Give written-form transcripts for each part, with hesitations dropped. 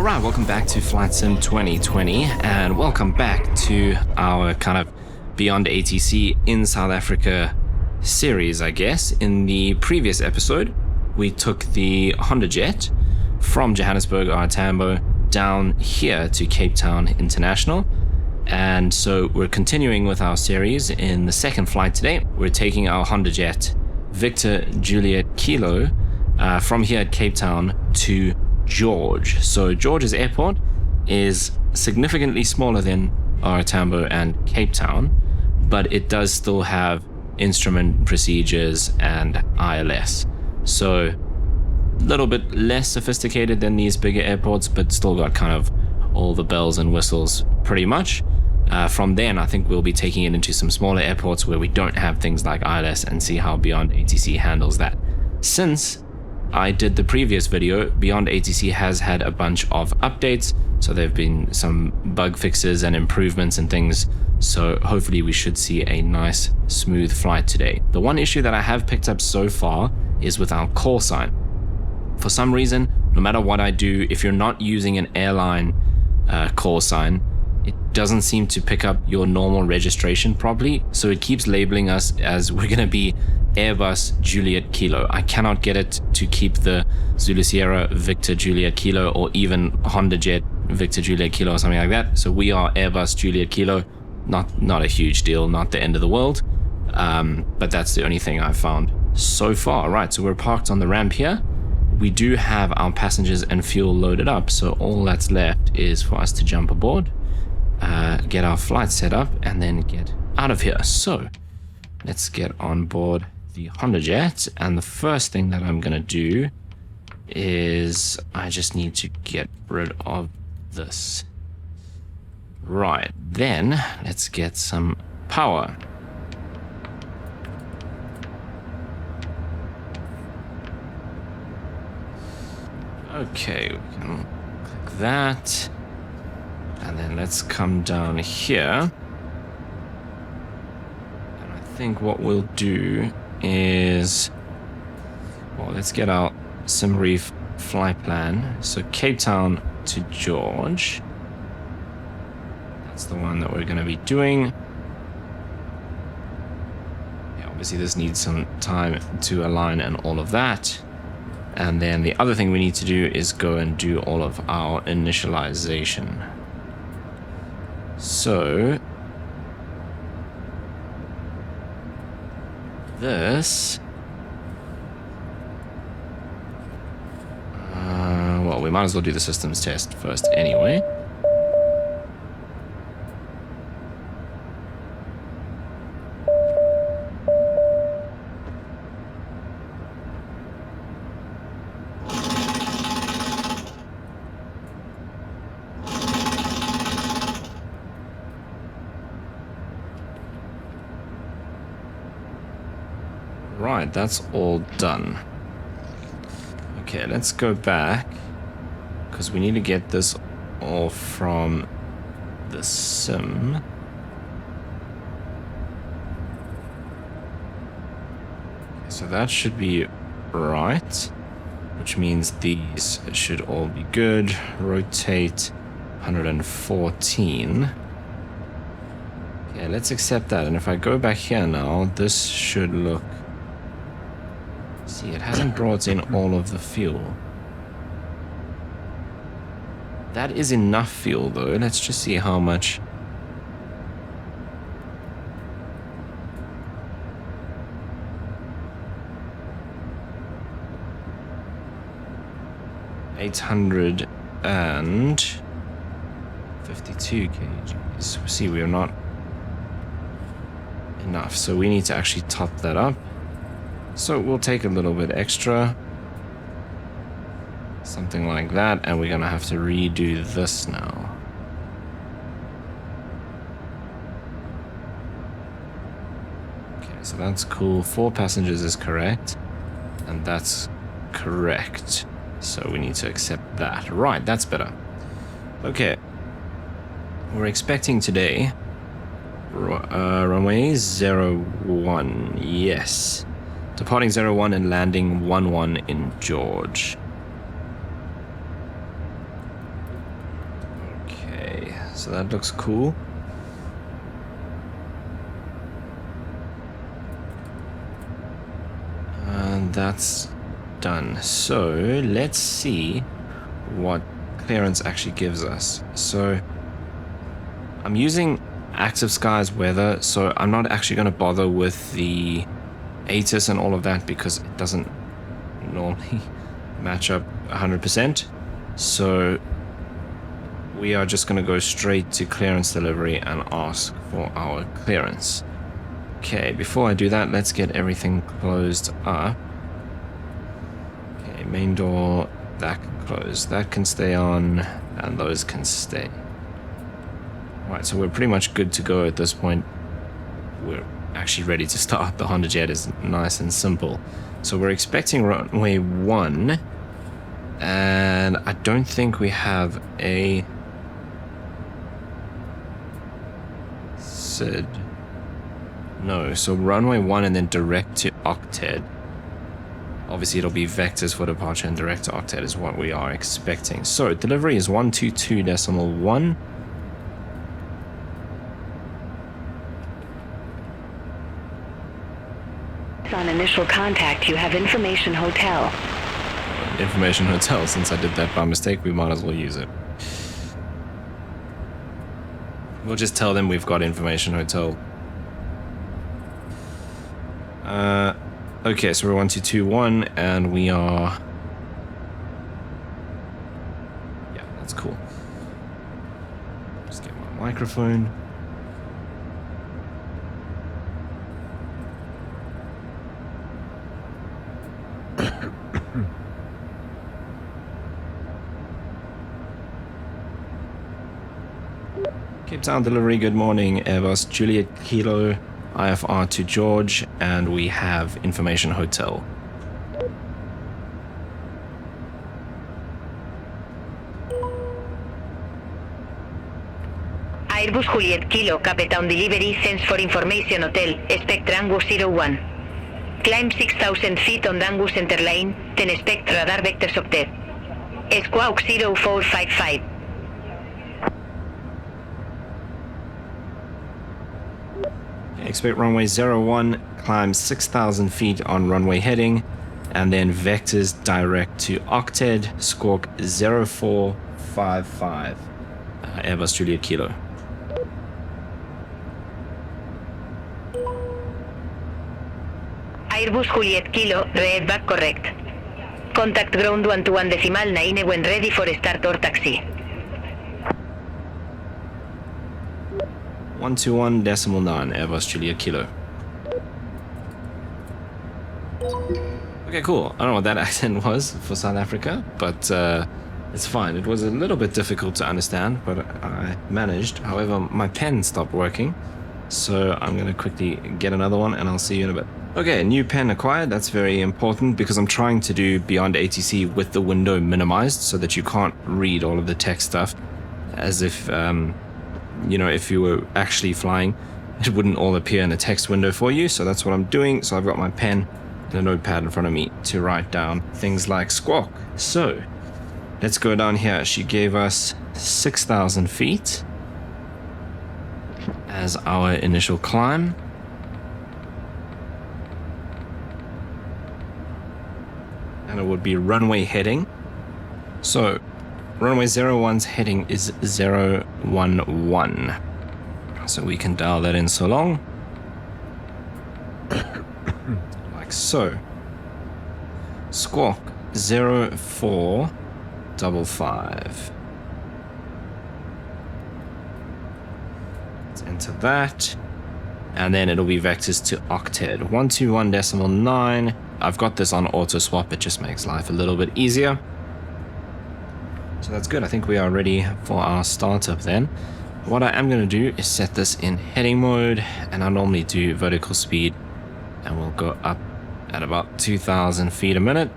Alright, welcome back to Flight Sim 2020 and welcome back to our kind of Beyond ATC in South Africa series, I guess. In the previous episode, we took the HondaJet from Johannesburg, our Tambo, down here to Cape Town International. And so we're continuing with our series. In the second flight today, we're taking our HondaJet Victor Juliet Kilo from here at Cape Town to George. So George's airport is significantly smaller than Tambo and Cape Town, but it does still have instrument procedures and ILS. So a little bit less sophisticated than these bigger airports, but still got kind of all the bells and whistles pretty much. From then, I think we'll be taking it into some smaller airports where we don't have things like ILS and see how Beyond ATC handles that. Since I did the previous video, Beyond ATC has had a bunch of updates, so there have been some bug fixes and improvements and things, so hopefully we should see a nice smooth flight today. The one issue that I have picked up so far is with our call sign. For some reason, no matter what I do, if you're not using an airline call sign, it doesn't seem to pick up your normal registration properly, so it keeps labeling us as we're going to be Airbus Juliet Kilo. I cannot get it to keep the Zulu Sierra Victor Juliet Kilo or even HondaJet Victor Juliet Kilo or something like that. So we are Airbus Juliet Kilo. Not a huge deal, not the end of the world, but that's the only thing I've found so far. Right, so we're parked on the ramp here. We do have our passengers and fuel loaded up, so all that's left is for us to jump aboard, get our flight set up, and then get out of here. So let's get on board the HondaJet, and the first thing that I'm gonna do is I just need to get rid of this. Right, then let's get some power. Okay, we can click that, and then let's come down here. And I think what we'll do is, well, let's get our Simbrief flight plan. So Cape Town to George. That's the one that we're going to be doing. Yeah, obviously this needs some time to align and all of that. And then the other thing we need to do is go and do all of our initialization. So this, well, we might as well do the systems test first anyway. Right, that's all done. Okay, let's go back, because we need to get this all from the sim. Okay, so that should be right, which means these should all be good. Rotate 114. Okay, let's accept that, and if I go back here now, this should look... See, it hasn't brought in all of the fuel. That is enough fuel though. Let's just see how much. $852 kgs. See, we are not enough, so we need to actually top that up. So we'll take a little bit extra, something like that, and we're gonna have to redo this now. Okay, so that's cool. 4 passengers is correct, and that's correct. So we need to accept that. Right, that's better. Okay, we're expecting today runway 01, yes. Departing 01 and landing 11 in George. So that looks cool. And that's done. So let's see what clearance actually gives us. So I'm using Active Skies weather, so I'm not actually going to bother with the ATIS and all of that because it doesn't normally match up 100%. So we are just going to go straight to clearance delivery and ask for our clearance. Okay, before I do that, let's get everything closed up. Okay, main door, that can close, that can stay on, and those can stay. Right, so we're pretty much good to go at this point. We're actually ready to start. The HondaJet is nice and simple. So we're expecting runway 1, and I don't think we have a SID. No, so runway 1 and then direct to Octet. Obviously it'll be vectors for departure and direct to Octet is what we are expecting. So delivery is 122.1. On initial contact, you have Information Hotel. Information Hotel, since I did that by mistake, we might as well use it. We'll just tell them we've got Information Hotel. Okay, so we're 1221 and we are... Yeah, that's cool. Just get my microphone. Cape Town delivery, good morning, Airbus Juliet Kilo, IFR to George, and we have Information Hotel. Airbus Juliet Kilo, Cape Town delivery, sends for Information Hotel, expect Angus 01. Climb 6,000 feet on Angus center lane, then expect radar vectors Octet. Squawk 0455. Expect runway 01, climb 6,000 feet on runway heading, and then vectors direct to Octet, squawk 0455. Airbus Juliet Kilo. Airbus Juliet Kilo, read back correct. Contact ground 121.9 when ready for start or taxi. 121.9, Airbus Juliet Kilo. Okay, cool. I don't know what that accent was for South Africa, but it's fine. It was a little bit difficult to understand, but I managed. However, my pen stopped working, so I'm going to quickly get another one, and I'll see you in a bit. Okay, new pen acquired. That's very important because I'm trying to do Beyond ATC with the window minimized so that you can't read all of the text stuff as if... you know, if you were actually flying, it wouldn't all appear in a text window for you. So that's what I'm doing. So I've got my pen and a notepad in front of me to write down things like squawk. So let's go down here. She gave us 6,000 feet as our initial climb. And it would be runway heading. So runway 01's heading is 011. So we can dial that in so long. Like so. Squawk 0455. Let's enter that. And then it'll be vectors to Octet. 121.9. I've got this on auto swap. It just makes life a little bit easier. So that's good. I think we are ready for our startup then. What I am going to do is set this in heading mode, and I normally do vertical speed, and we'll go up at about 2,000 feet a minute.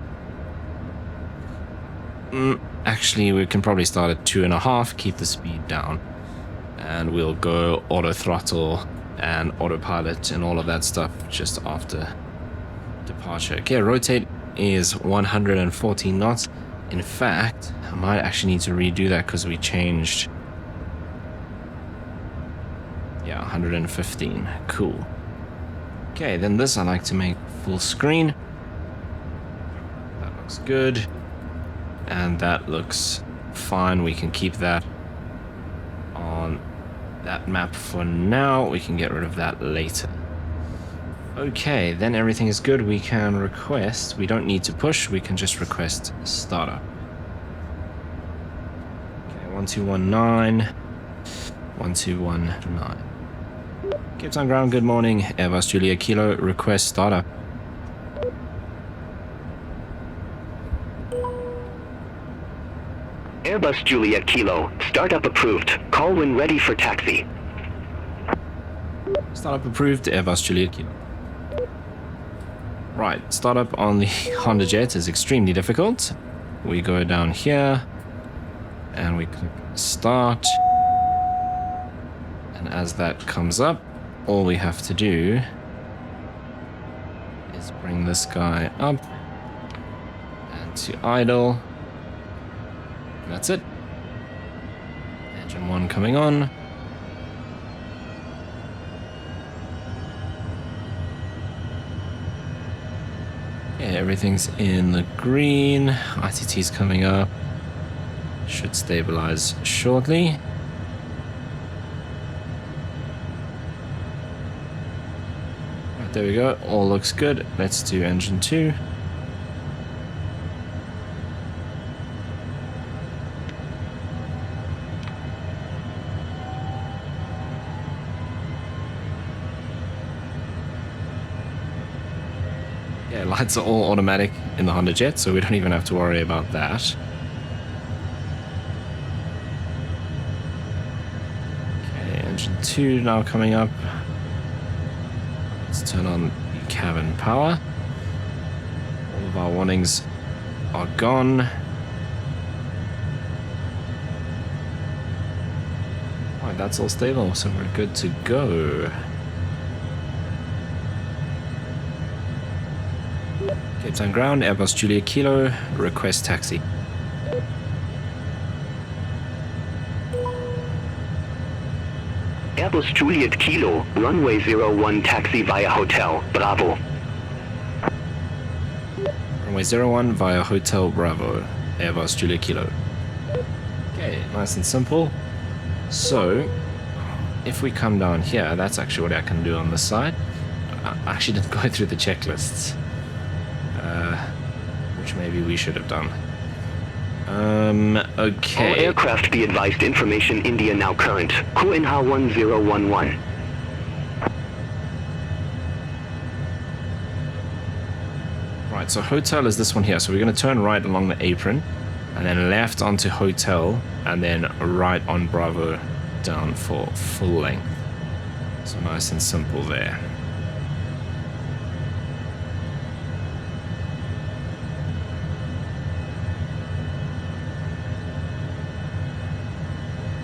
Actually, we can probably start at 2.5, keep the speed down, and we'll go auto throttle and autopilot and all of that stuff just after departure. Okay, rotate is 140 knots. In fact, I might actually need to redo that because we changed Yeah, 115. Cool. Okay, then this I like to make full screen. That looks good. And that looks fine. We can keep that on that map for now. We can get rid of that later. Okay, then everything is good. We can request. We don't need to push. We can just request startup. Okay, 1219. 1219. Gibbs on ground, good morning. Airbus Julia Kilo, request startup. Airbus Juliet Kilo, startup approved. Call when ready for taxi. Startup approved, Airbus Juliet Kilo. Right, startup on the HondaJet is extremely difficult. We go down here and we click start. And as that comes up, all we have to do is bring this guy up and to idle. And that's it. Engine 1 coming on. Yeah, everything's in the green. ITT's coming up. Should stabilize shortly. Right, there we go. All looks good. Let's do engine 2. Yeah, lights are all automatic in the HondaJet, so we don't even have to worry about that. Okay, engine 2 now coming up. Let's turn on the cabin power. All of our warnings are gone. Alright, that's all stable, so we're good to go. Cape Town ground, Airbus Julia Kilo, request taxi. Airbus Juliet Kilo, runway 01 taxi via hotel, Bravo. Runway 01 via Hotel Bravo, Airbus Julia Kilo. Okay, nice and simple. So, if we come down here, that's actually what I can do on this side. I actually didn't go through the checklists. Which maybe we should have done. Okay. All aircraft be advised, information India now current. Kuinha 1011. Right, so hotel is this one here. So we're going to turn right along the apron, and then left onto hotel, and then right on Bravo down for full length. So nice and simple there.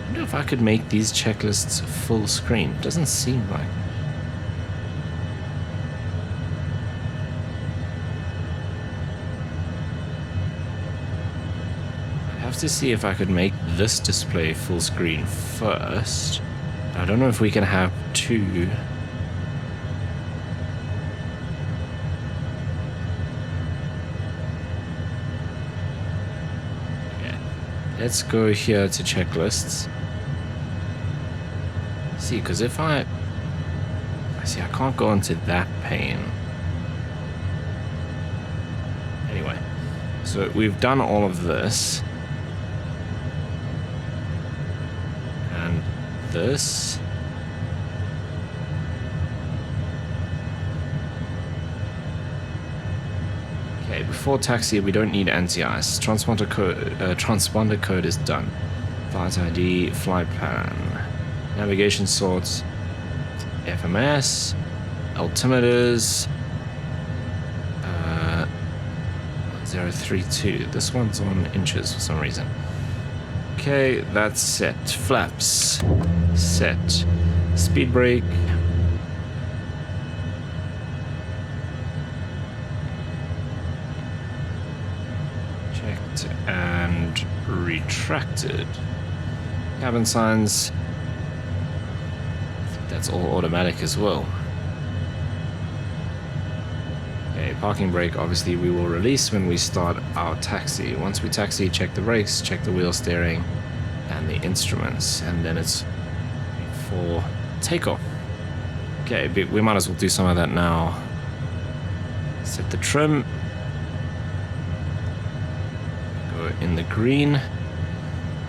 I wonder if I could make these checklists full screen. Doesn't seem like. I'd have to see if I could make this display full screen first. I don't know if we can have two. Okay. Let's go here to checklists. See, because if I can't go into that pane. Anyway, so we've done all of this. And this. Okay, before taxi, we don't need anti-ice. Transponder code is done. Flight ID, flight plan. Navigation sorts, FMS, altimeters, 032. This one's on inches for some reason. Okay, that's set. Flaps, set. Speed brake. Checked and retracted. Cabin signs. That's all automatic as well. Okay, parking brake, obviously we will release when we start our taxi. Once we taxi, check the brakes, check the wheel steering and the instruments, and then it's for takeoff. Okay, we might as well do some of that now. Set the trim. Go in the green.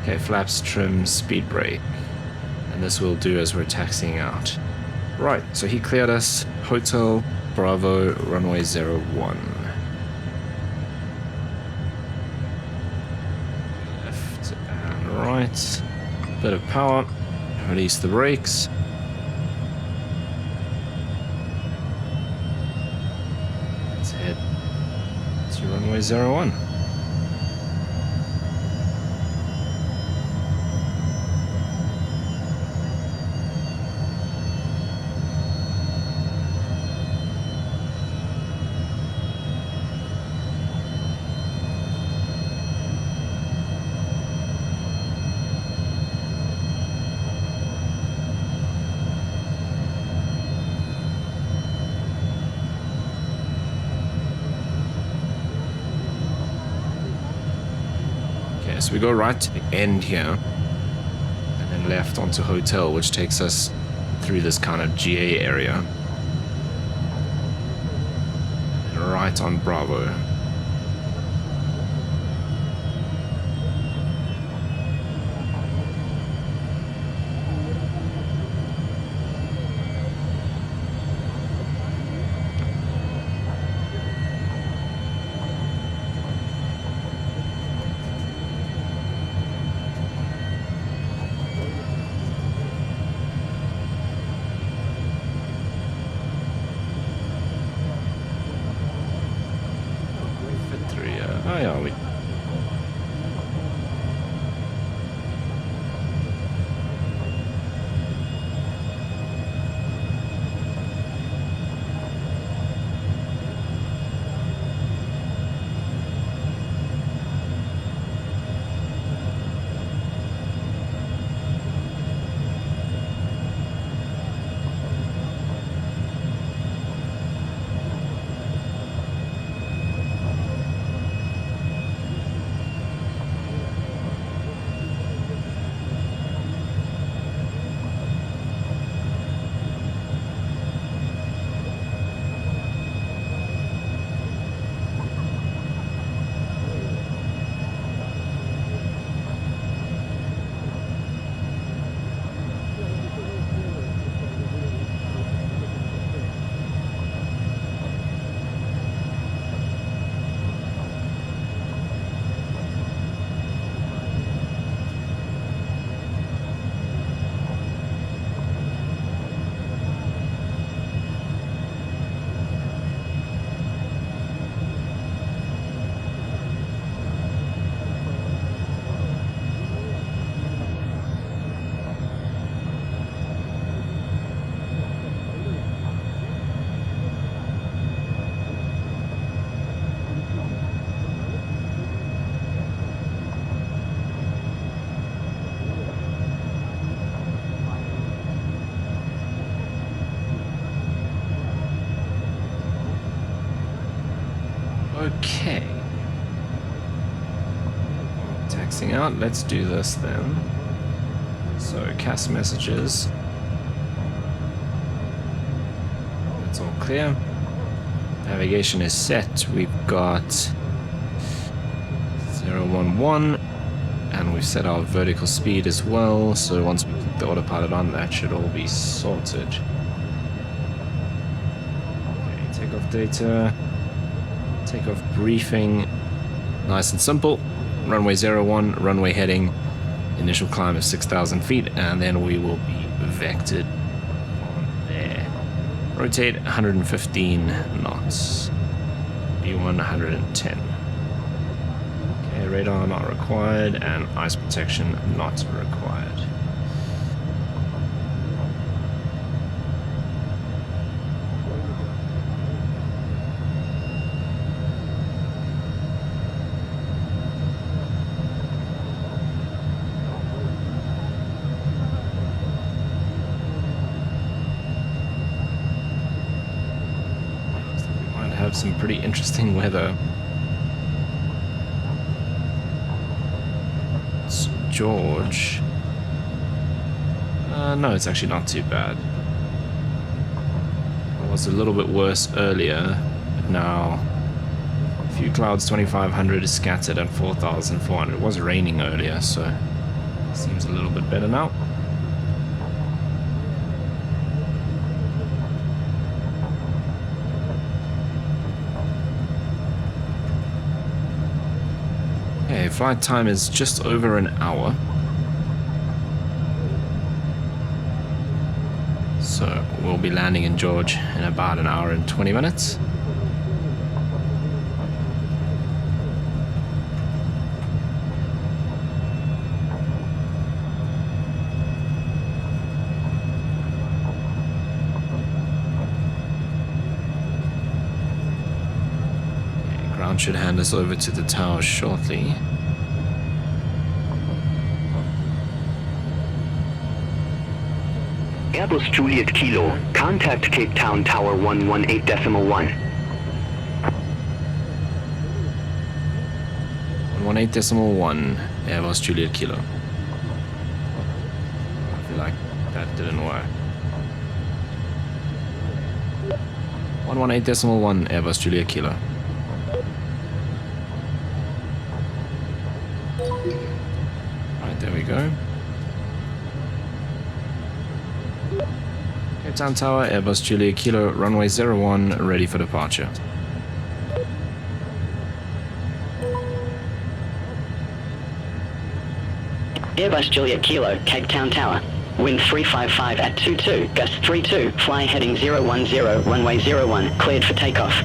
Okay, flaps, trim, speed brake. And this will do as we're taxiing out. Right, so he cleared us. Hotel Bravo, runway 01. Left and right. Bit of power. Release the brakes. Let's head to runway 01. So we go right to the end here, and then left onto Hotel, which takes us through this kind of GA area. And right on Bravo. Okay. Taxing out, let's do this then. So, CAS messages. That's all clear. Navigation is set. We've got 011, and we've set our vertical speed as well. So once we put the autopilot on, that should all be sorted. Okay, takeoff data. Takeoff briefing, nice and simple. Runway 01, runway heading, initial climb of 6,000 feet, and then we will be vectored on there. Rotate 115 knots. B1 110. Okay, radar not required, and ice protection not required. have some pretty interesting weather. It's George. No, it's actually not too bad. It was a little bit worse earlier, but now a few clouds, 2500 is scattered at 4400. It was raining earlier, so it seems a little bit better now. Okay, flight time is just over an hour. So we'll be landing in George in about an hour and 20 minutes. Okay, ground should hand us over to the tower shortly. Airbus Juliet Kilo, contact Cape Town Tower 118.1. 118.1, Airbus Juliet Kilo. I feel like that didn't work. 118.1, Airbus Juliet Kilo. Right, there we go. Cape Town Tower, Airbus Juliet Kilo, runway 01, ready for departure. Airbus Juliet Kilo, Cape Town Tower. Wind 355 at 22, gust 32, fly heading 010, runway 01, cleared for takeoff.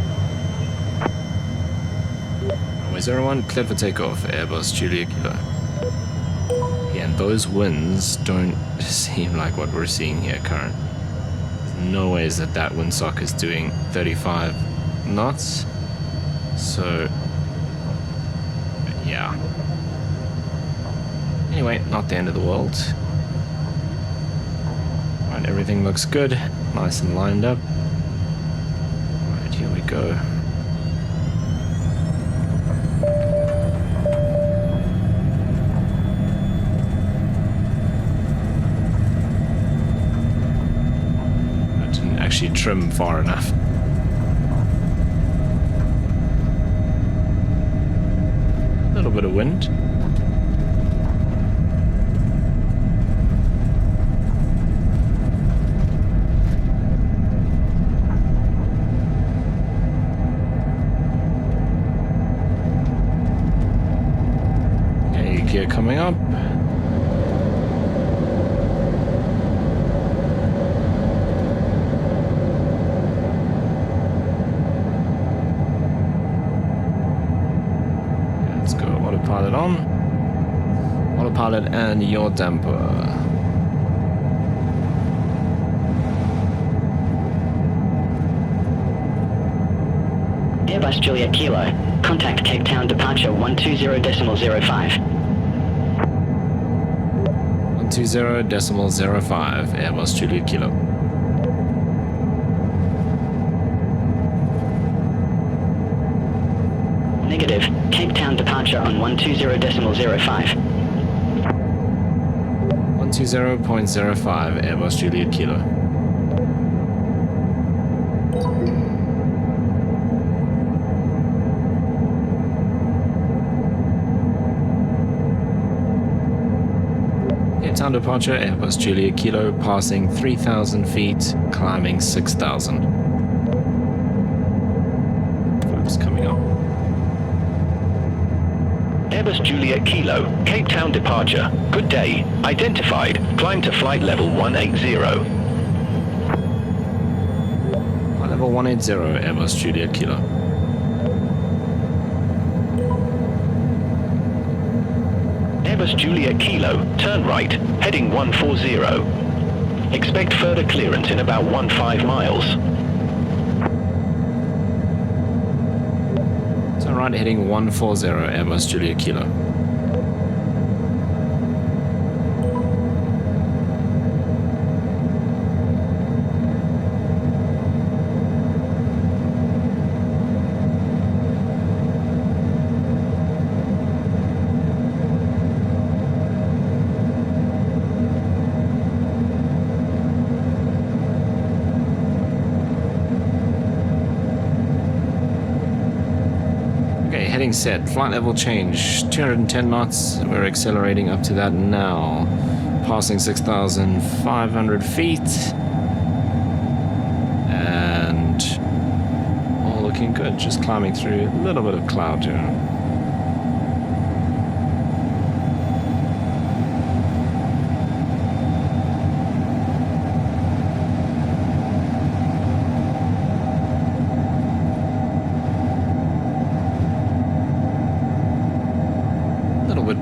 Runway 01, cleared for takeoff, Airbus Juliet Kilo. Again, those winds don't seem like what we're seeing here current. No ways that that windsock is doing 35 knots. So, yeah. Anyway, not the end of the world. Right, everything looks good. Nice and lined up. Right, here we go. Actually trim far enough. A little bit of wind. Okay, gear coming up. Autopilot on. Autopilot and yaw damper. Airbus Juliet Kilo, contact Cape Town departure 120.05. 120.05, Airbus Juliet Kilo. Negative, Cape Town departure on 120.05. 120.05, Airbus Juliet Kilo. Cape Town departure, Airbus Juliet Kilo, passing 3,000 feet, climbing 6,000. Flaps coming up. Airbus Juliet Kilo, Cape Town departure. Good day. Identified. Climb to flight level 180. Flight level 180, Airbus Juliet Kilo. Airbus Juliet Kilo, turn right, heading 140. Expect further clearance in about 15 miles. Turn right, heading 140, Airbus Juliet Kilo. heading set, flight level change, 210 knots. We're accelerating up to that now. Passing 6,500 feet. And all looking good. Just climbing through a little bit of cloud here.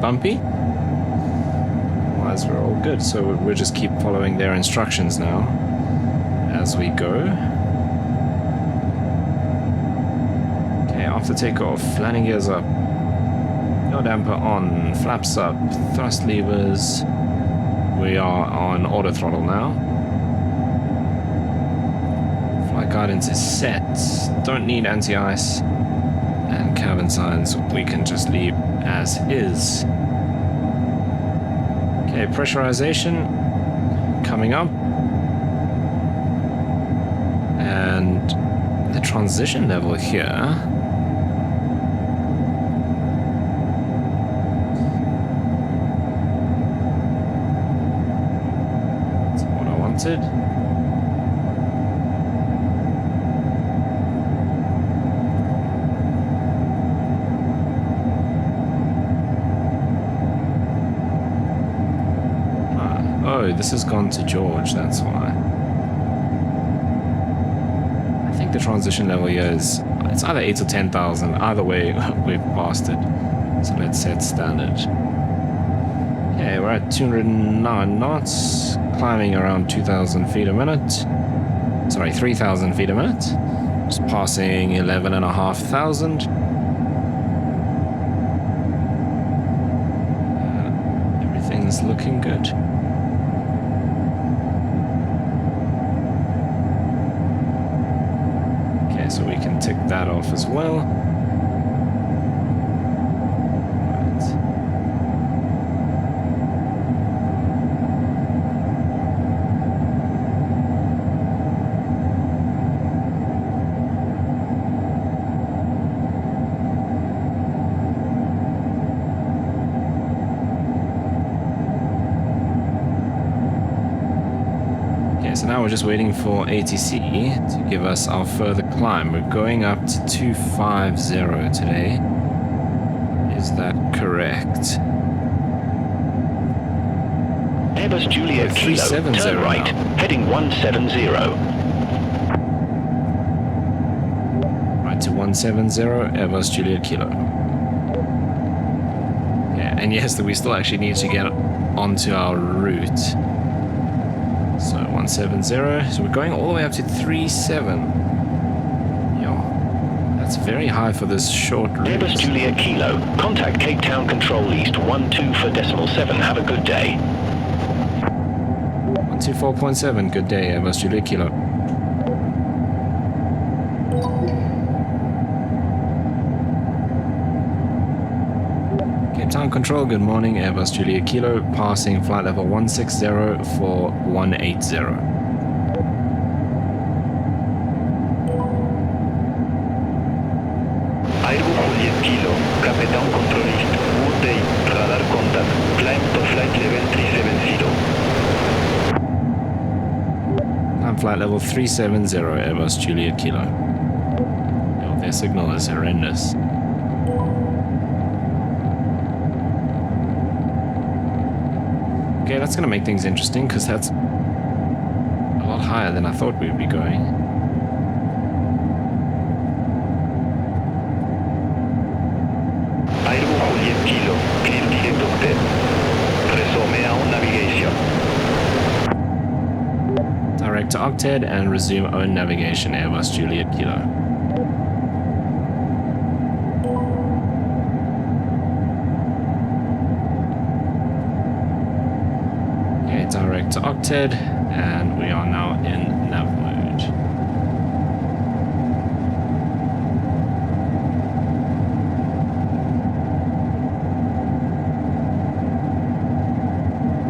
Bumpy. Otherwise we're all good, so we'll just keep following their instructions now as we go. Okay, after takeoff, landing gears up, yaw damper on, flaps up, thrust levers. We are on auto throttle now. Flight guidance is set, don't need anti-ice, and cabin signs we can just leave as is. Okay, pressurization coming up, and the transition level here. That's what I wanted. Oh, this has gone to George, that's why. I think the transition level here is, it's either 8 or 10,000. Either way, we've passed it. So let's set standard. Okay, we're at 209 knots, climbing around 2,000 feet a minute. Sorry, 3,000 feet a minute. Just passing 11,500. Everything's looking good. So we can tick that off as well. So now we're just waiting for ATC to give us our further climb. We're going up to 250 today. Is that correct? Airbus Juliet Kilo, turn right, now. heading 170. Right to 170, Airbus Juliet Kilo. Yeah, and yes, we still actually need to get onto our route. So 170, so we're going all the way up to 37. Yo, that's very high for this short route. Airbus Juliet Kilo, contact Cape Town Control East 12 for decimal 7. Have a good day. 124.7, good day, Airbus Juliet Kilo. Cape Town Control, good morning, Airbus Juliet Kilo, passing flight level 160 for 180. Airbus Juliet Kilo, Captain Control East, good day, radar contact, climb to flight level 370. Climb flight level 370, Airbus Juliet Kilo. Yo, their signal is horrendous. Okay, that's going to make things interesting because that's a lot higher than I thought we would be going. Airbus Juliet Kilo, clear direct octet. Resume on navigation. Direct to Octet and resume own navigation, Airbus Juliet Kilo. Direct to Octet, and we are now in nav mode.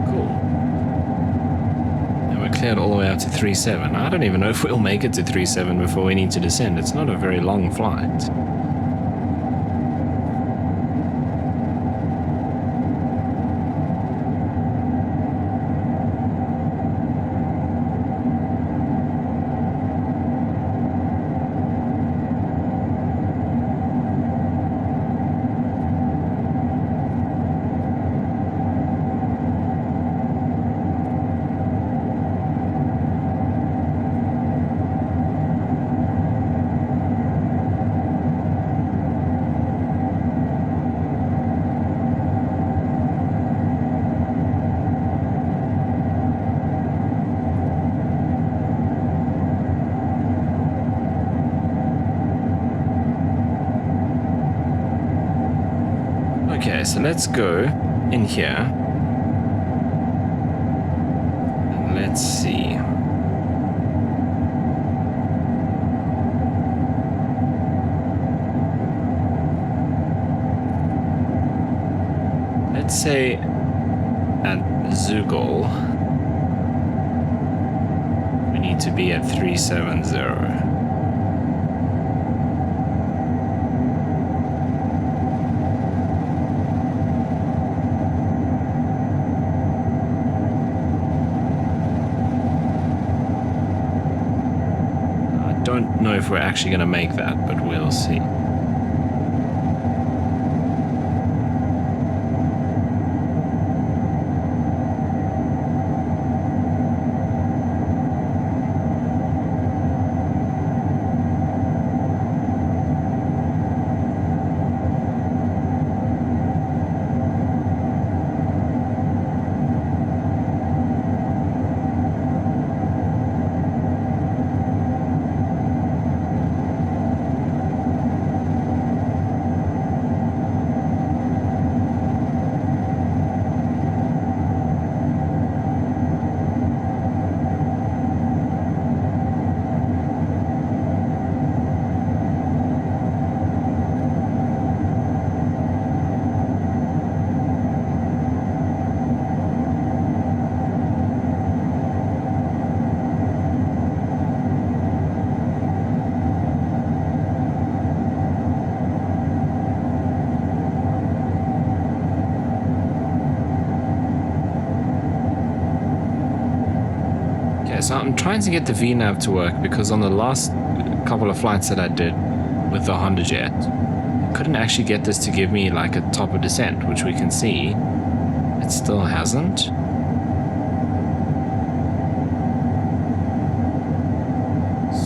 Cool. And we're cleared all the way up to 37. I don't even know if we'll make it to 37 before we need to descend. It's not a very long flight. so let's go in here. And let's see. Let's say at Zugol, we need to be at 370. Don't know if we're actually going to make that, but we'll see. So I'm trying to get the VNav to work because on the last couple of flights that I did with the HondaJet, I couldn't actually get this to give me like a top of descent, which we can see it still hasn't.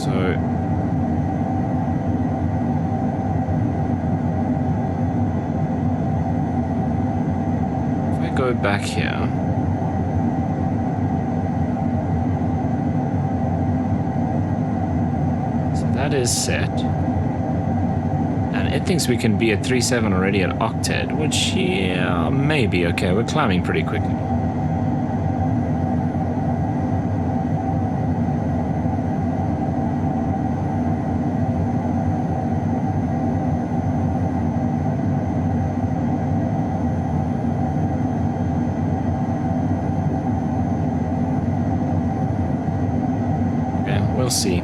So if I go back here, that is set, and it thinks we can be at 3.7 already at octet, which, yeah, maybe. Okay, we're climbing pretty quickly. Okay, we'll see.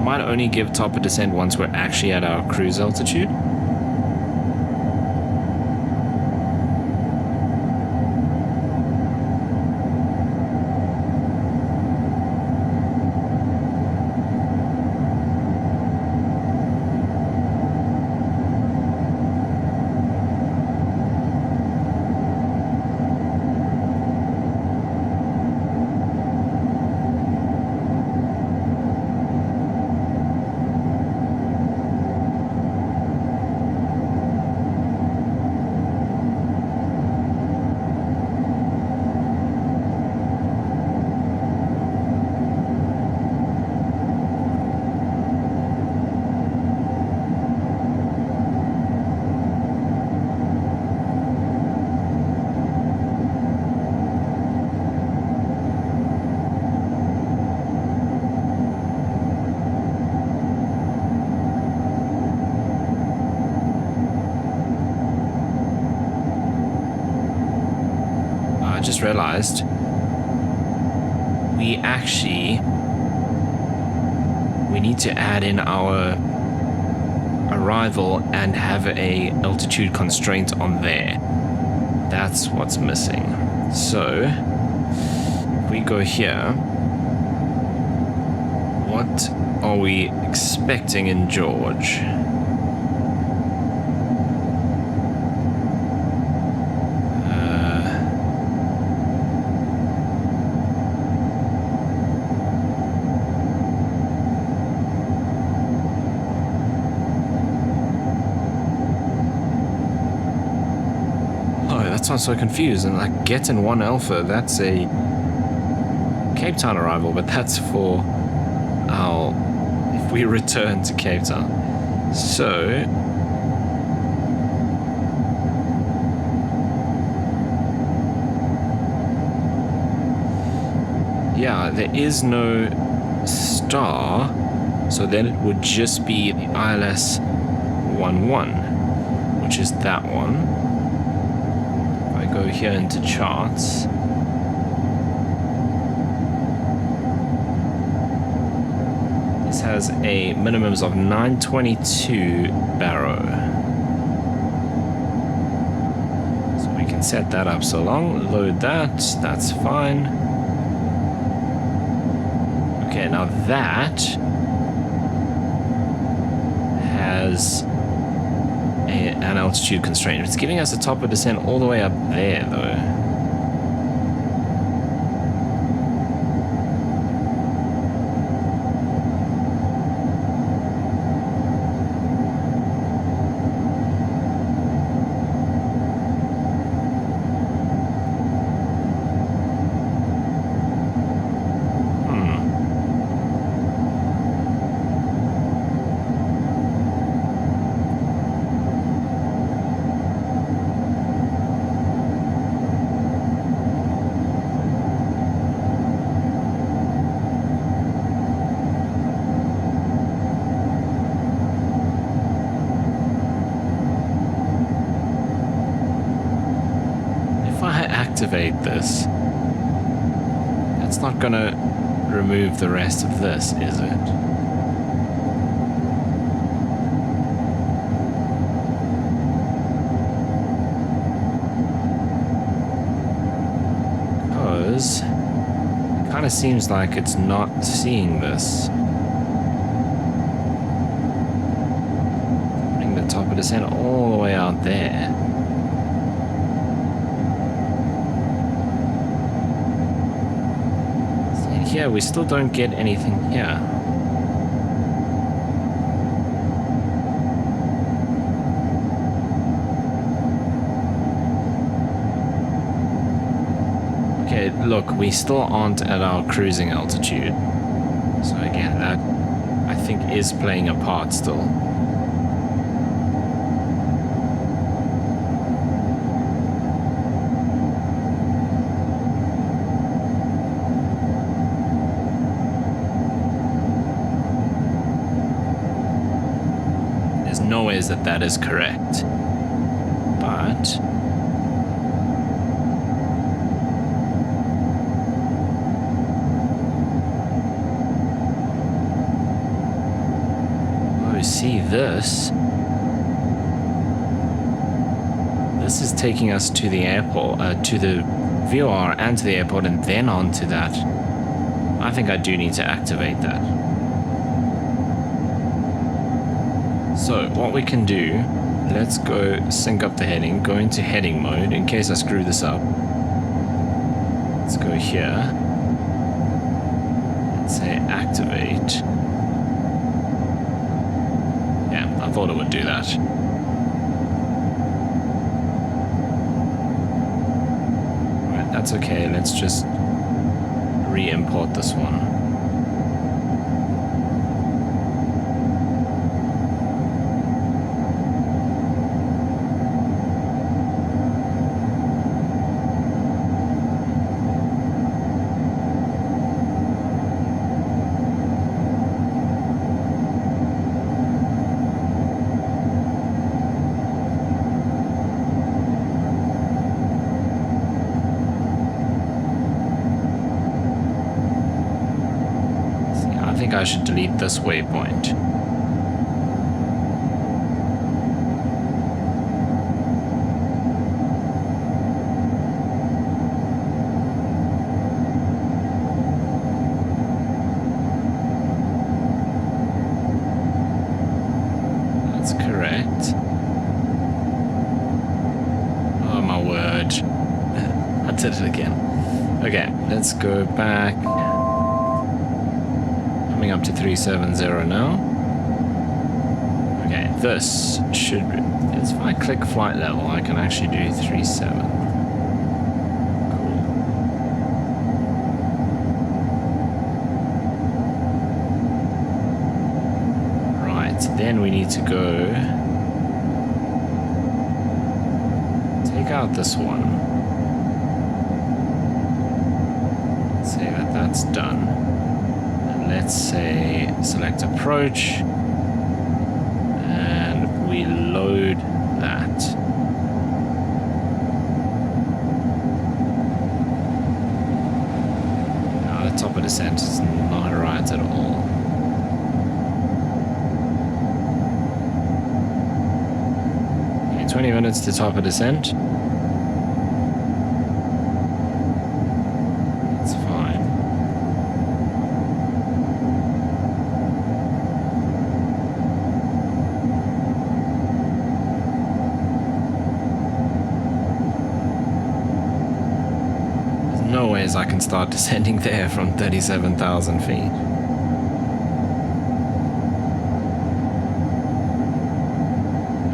Might only give top of descent once we're actually at our cruise altitude. Just realized we need to add in our arrival and have a altitude constraint on there. That's what's missing. So if we go here, what are we expecting in George? I'm so confused, and like getting 1 Alpha, that's a Cape Town arrival, but that's for our, if we return to Cape Town. So yeah, there is no star, so then it would just be the ILS 11, which is that one. If I go here into charts, this has a minimums of 922 baro. So we can set that up so long, load that, that's fine. Okay, now that has an altitude constraint. It's giving us a top of descent all the way up there, though. Activate this, that's not gonna remove the rest of this, is it? Because it kind of seems like it's not seeing this. Putting the top of the descent all the way out there. Yeah, we still don't get anything here. Okay, look, we still aren't at our cruising altitude. So again, that I think is playing a part still. No ways that is correct, but oh, see this is taking us to the airport, to the VOR and to the airport, and then on to that. I think I do need to activate that. So what we can do, let's go sync up the heading, go into heading mode in case I screw this up. Let's go here and say activate. Yeah, I thought it would do that. Right, that's okay. Let's just re-import this one. I should delete this waypoint. That's correct. Oh my word. I did it again. Okay, let's go back. Up to 370 now. Okay, this should be, if I click flight level, I can actually do 37. Cool. So then we need to go take out this one. Say that that's done. And let's say select approach. And we load that. Now the top of descent is not right at all. 20 minutes to top of descent. That's fine. There's no ways I can start descending there from 37,000 feet.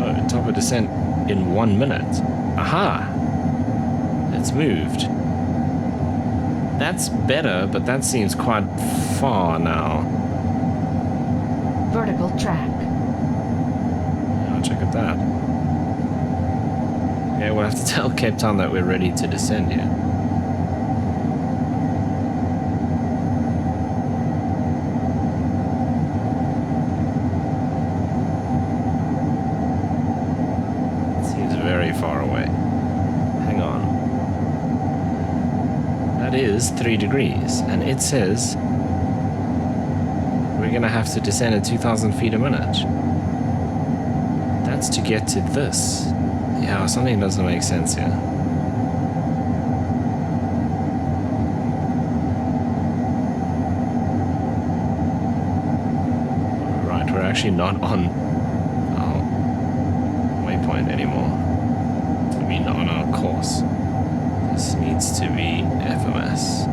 Oh, top of descent in 1 minute. Aha! It's moved. That's better, but that seems quite far now. Vertical track. I'll check at that. Okay, we'll have to tell Cape Town that we're ready to descend here. Far away. Hang on. That is 3 degrees, and it says we're gonna have to descend at 2,000 feet a minute. That's to get to this. Yeah, something doesn't make sense here. Right, we're actually not on our waypoint anymore. On our course. This needs to be FMS.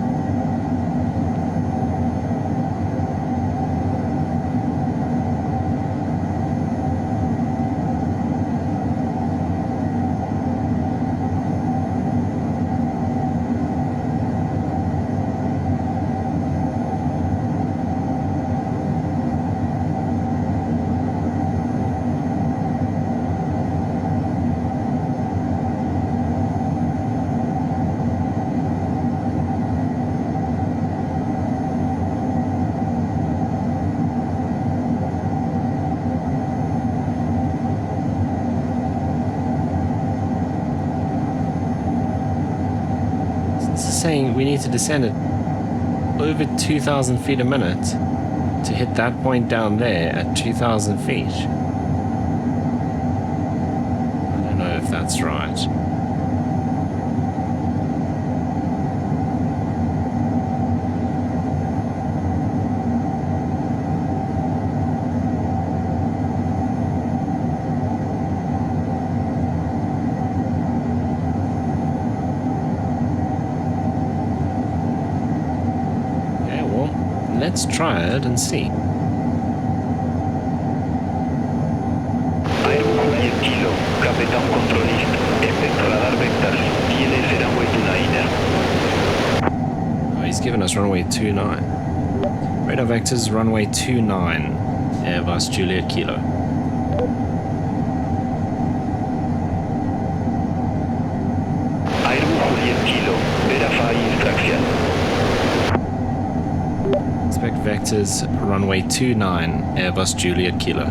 Saying we need to descend at over 2,000 feet a minute to hit that point down there at 2,000 feet. I don't know if that's right. Let's try it and see. Airbus Juliet Kilo, Capitán Controlist, Expect Radar Vectors, ILS Runway 29. Oh, he's given us runway 29. Radar vectors, runway 29, Airbus Juliet Kilo. Airbus Juliet Kilo, verify instruction. Expect vectors, runway 29, Airbus Juliet Kilo.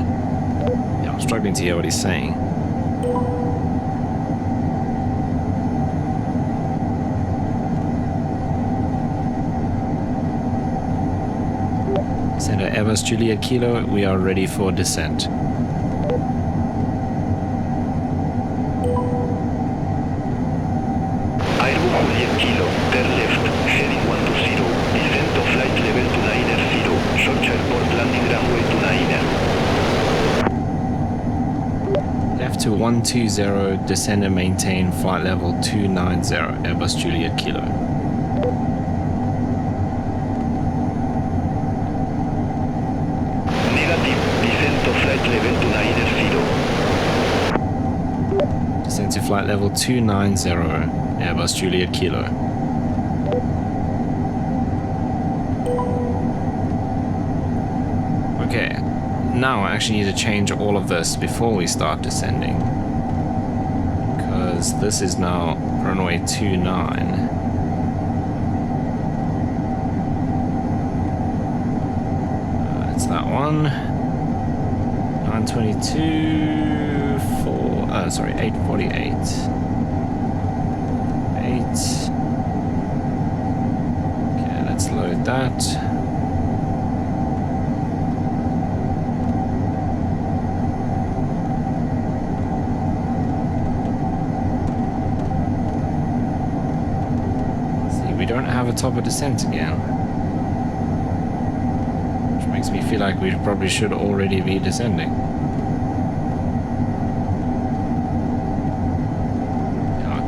Yeah, I'm struggling to hear what he's saying. Center Airbus Juliet Kilo, we are ready for descent. Airbus Juliet Kilo, turn left, heading 120, descent to flight level 290, short airport landing runway 29. Left to 120, descend and maintain flight level 290, Airbus Juliet Kilo. Negative, descent to flight level 290. Descend to flight level 290, Airbus Juliet Kilo. Okay, now I actually need to change all of this before we start descending. Because this is now runway 29. It's that one. 922, 848. 8. Okay, let's load that. We don't have a top of descent again, which makes me feel like we probably should already be descending.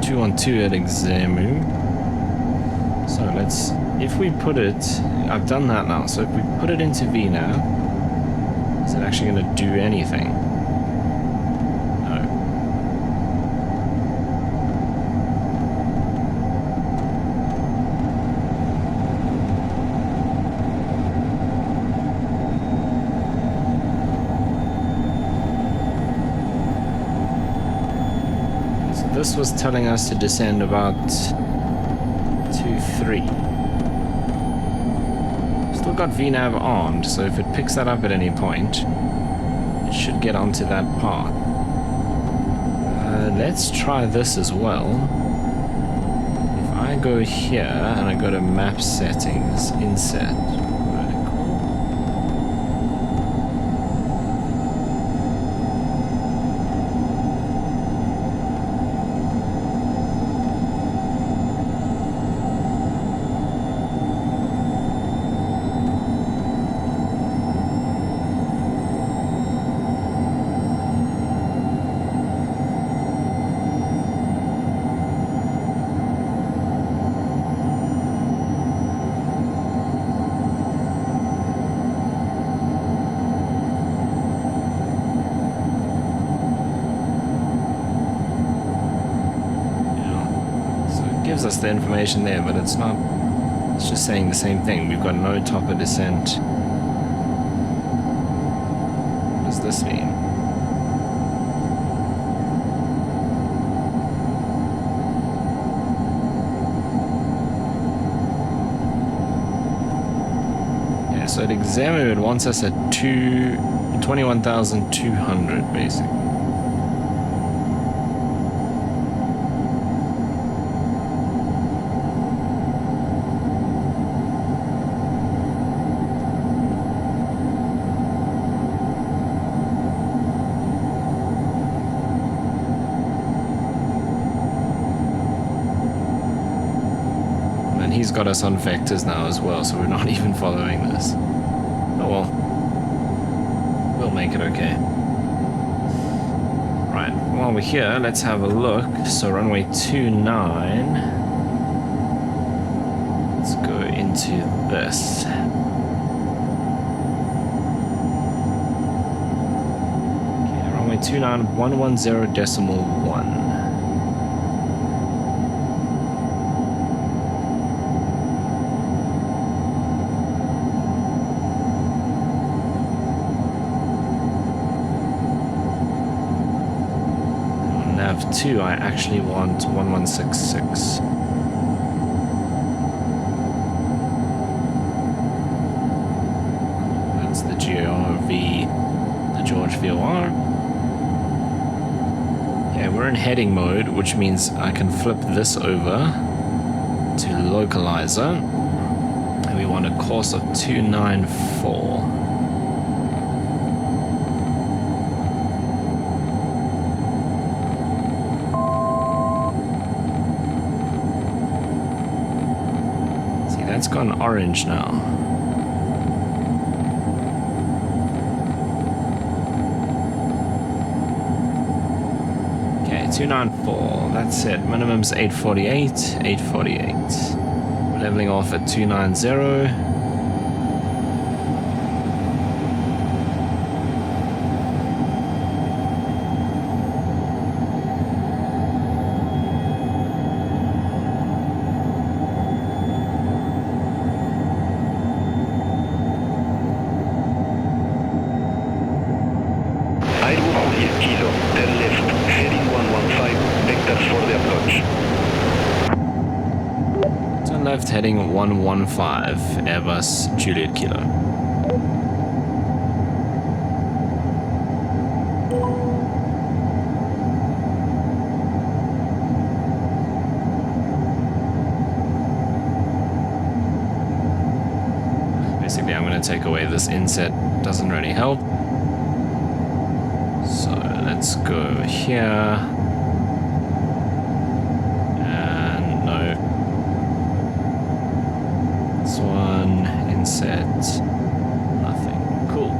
212 at Examu. So let's, if we put it, I've done that now, so if we put it into VNAV, is it actually going to do anything? This was telling us to descend about 2-3. Still got VNAV armed, so if it picks that up at any point, it should get onto that path. Let's try this as well. If I go here and I go to map settings, inset, us the information there, but it's not, it's just saying the same thing. We've got no top of descent. What does this mean? Yeah, so at Examine it wants us at 21,200 basically. He's got us on vectors now as well, so we're not even following this. Oh well. We'll make it okay. Right, while we're here, let's have a look. So runway 29. Let's go into this. Okay, runway 29, 110.1. Nav 2, I actually want 1166. That's the GOV, the George VOR. Yeah, we're in heading mode, which means I can flip this over to localizer. And we want a course of 294. It's gone orange now. Okay, 294. That's it. Minimum's 848. 848. We're leveling off at 290. approach. Turn left heading 115, Airbus Juliet Kilo. Basically, I'm going to take away this inset, doesn't really help. So let's go here. And no. This one, inset, nothing. Cool.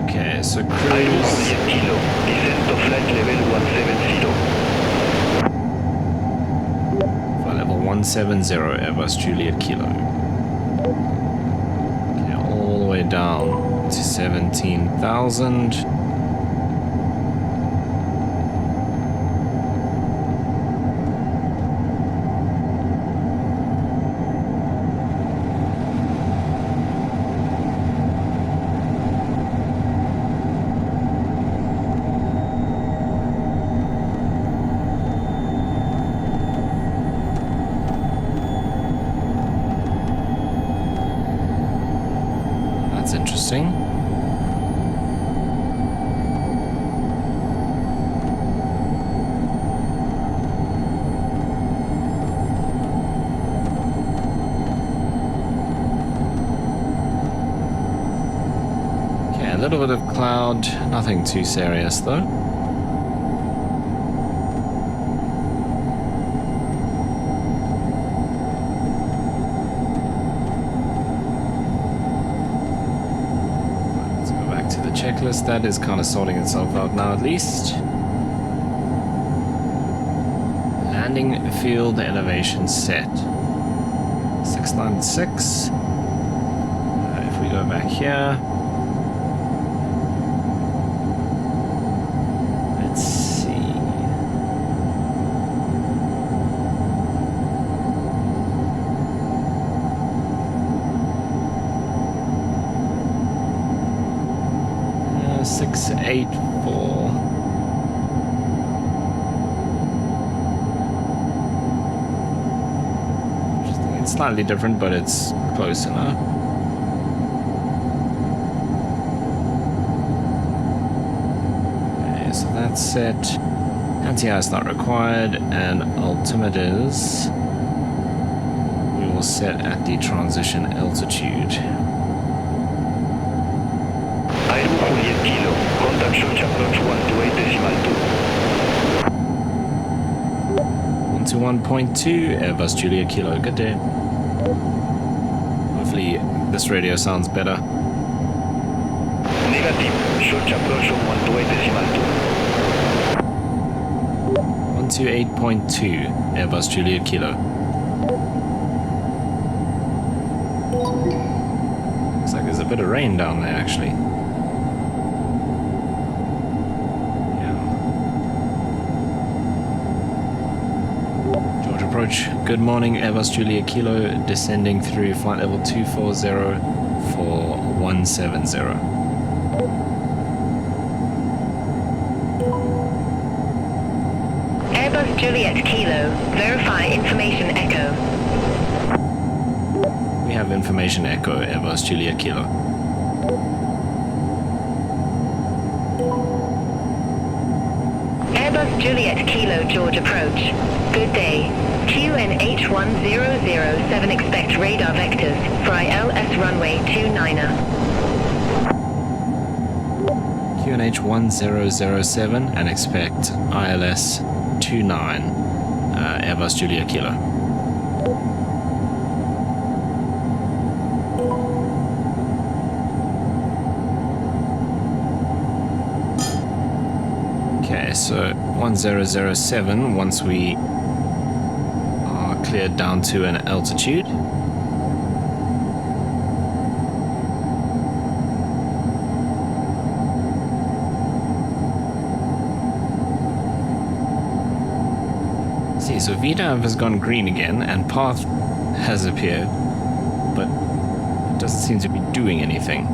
Okay, so cruise. Kilo, descent to flight level 170. Flight level 170, Airbus Juliet Kilo. Okay, all the way down to 17,000. That's interesting. Okay, a little bit of cloud, nothing too serious though. Checklist, that is kind of sorting itself out now at least. Landing field elevation set 696. If we go back here, let's see. Uh, 684. It's slightly different, but it's close enough. Okay, so that's set. Anti-air is not required, and altimeters we will set at the transition altitude. Airu Juliet Kilo, contact short approach 121.2, Airbus Juliet Kilo, good day. Hopefully this radio sounds better. Negative, short approach 128.2, Airbus Juliet Kilo. Looks like there's a bit of rain down there actually. Approach. Good morning, Airbus Juliet Kilo, descending through flight level 240 for 170. Airbus Juliet Kilo, verify information echo. We have information echo, Airbus Juliet Kilo. Airbus Juliet Kilo, George approach. Good day. QNH1007, expect radar vectors for ILS runway 29er. QNH1007 and expect ILS 29, Airbus Juliet Kilo. Okay, so 1007, once we cleared down to an altitude. See, so VDAV has gone green again and path has appeared, but it doesn't seem to be doing anything.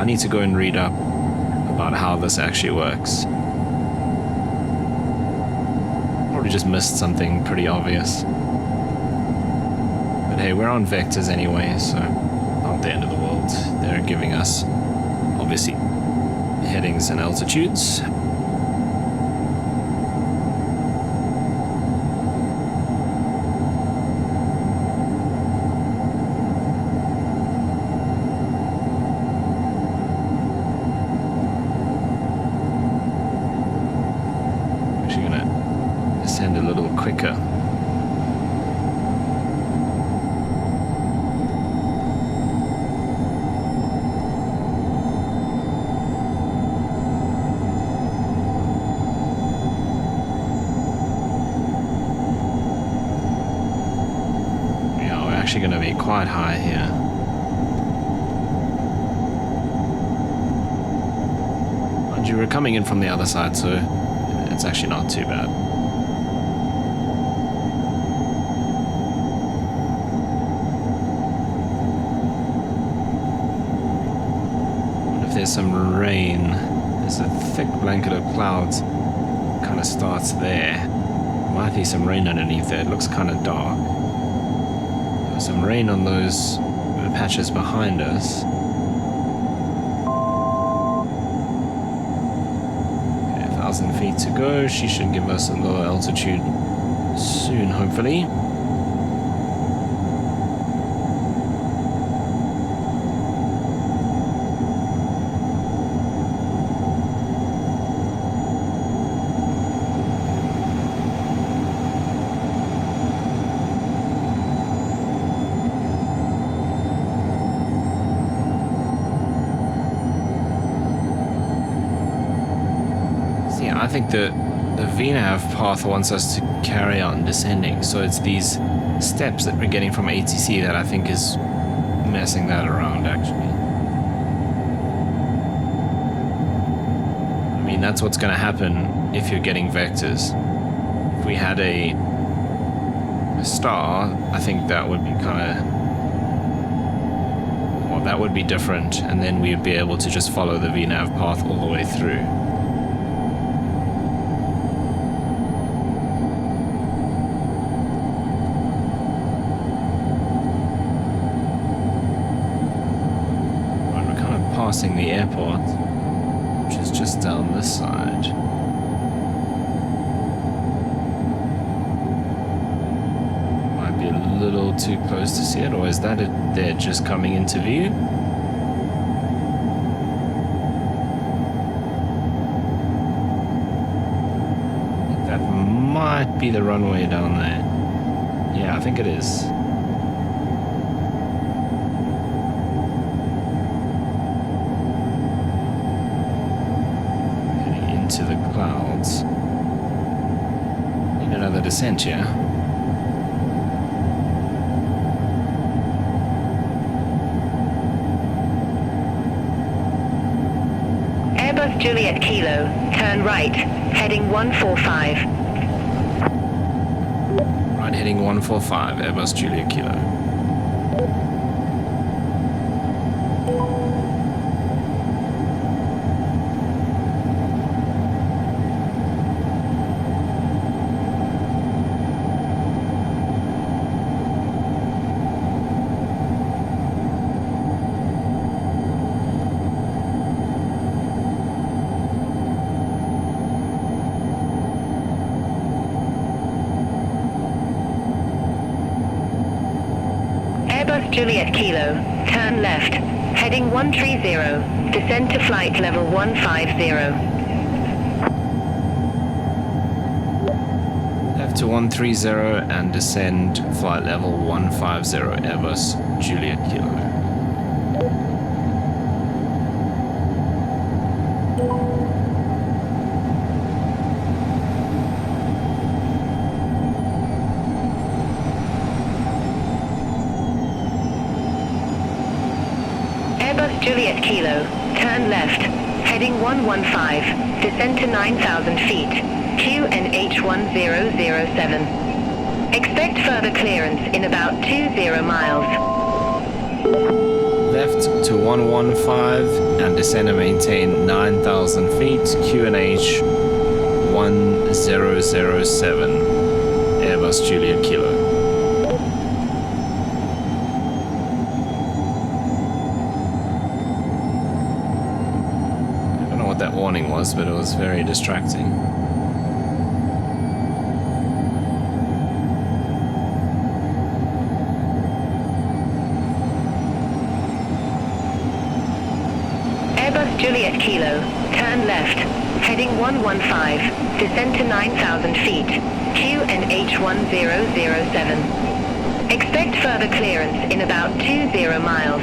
I need to go and read up about how this actually works. Probably just missed something pretty obvious. But hey, we're on vectors anyway, so not the end of the world. They're giving us, obviously, headings and altitudes. Actually gonna descend a little quicker. Going to be quite high here. And you were coming in from the other side, so it's actually not too bad. What if there's some rain? There's a thick blanket of clouds. Kind of starts there. Might be some rain underneath there. It looks kind of dark. Some rain on those patches behind us. Okay, 1,000 feet to go. She should give us a lower altitude soon, hopefully. I think the VNAV path wants us to carry on descending, so it's these steps that we're getting from ATC that I think is messing that around, actually. I mean, that's what's going to happen if you're getting vectors. If we had a star, I think that would be kind of... well, that would be different, and then we'd be able to just follow the VNAV path all the way through. Passing the airport, which is just down this side. Might be a little too close to see it, or is that it there just coming into view? I think that might be the runway down there. Yeah, I think it is. To the clouds. Need another descent here. Airbus Juliet Kilo, turn right, heading 145. Right, heading 145, Airbus Juliet Kilo. Juliet Kilo, turn left, heading 130, descend to flight level 150. Left to 130 and descend flight level 150, Airbus Juliet Kilo. Juliet Kilo, turn left, heading 115, descend to 9,000 feet, QNH1007. Expect further clearance in about 20 miles. Left to to 115 and descend and maintain 9,000 feet, QNH 1007, Airbus Juliet Kilo. I don't know what that warning was, but it was very distracting. Juliet Kilo, turn left, heading 115, descend to 9,000 feet, QNH 1007. Expect further clearance in about 20 miles.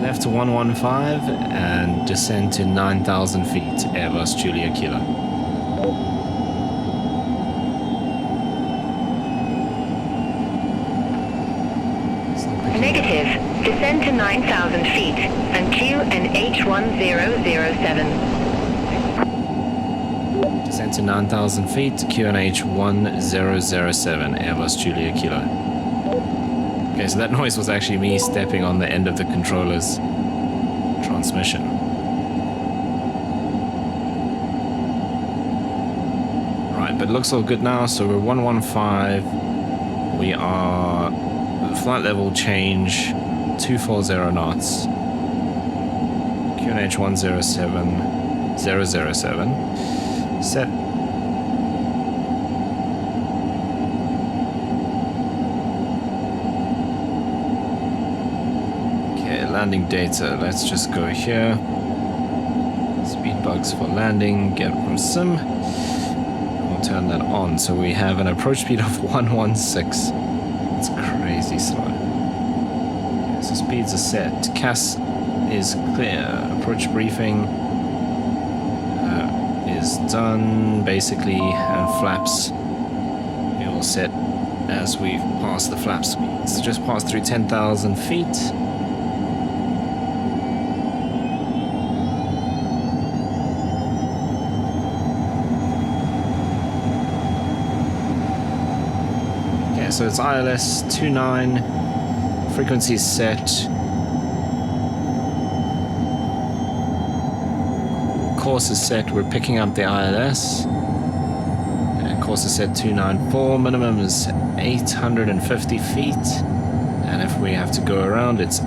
Left to 115 and descend to 9,000 feet, Airbus Juliet Kilo. Negative. Descend to 9,000 feet and QNH 1007. Descend to 9,000 feet, QNH 1007, Airbus Juliet Kilo. Okay, so that noise was actually me stepping on the end of the controller's transmission. Right, but it looks all good now, so we're 115. We are flight level change 240 knots, QNH 107007, set. Okay, landing data, let's just go here, speed bugs for landing, get from sim, we'll turn that on, so we have an approach speed of 116, it's crazy slow. So speeds are set. CAS is clear. Approach briefing is done basically, and flaps it will set as we've passed the flap speeds. Just passed through 10,000 feet. Okay, so it's ILS 29. Frequency is set. Course is set. We're picking up the ILS. And course is set 294. Minimum is 850 feet. And if we have to go around, it's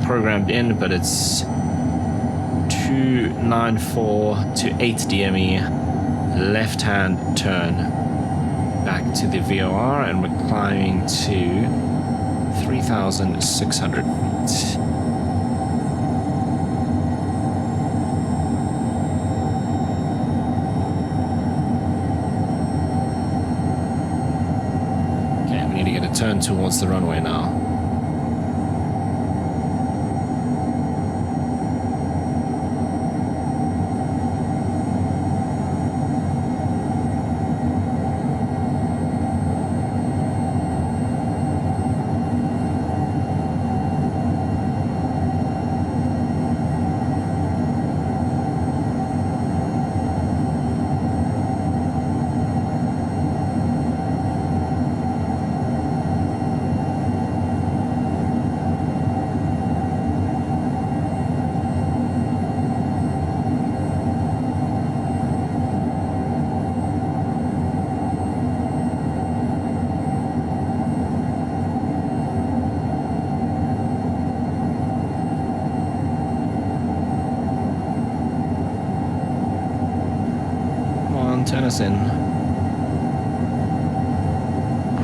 programmed in, but it's 294 to 8 DME. Left-hand turn back to the VOR, and we're climbing to 3,600 feet. Okay, we need to get a turn towards the runway now. Turn us in.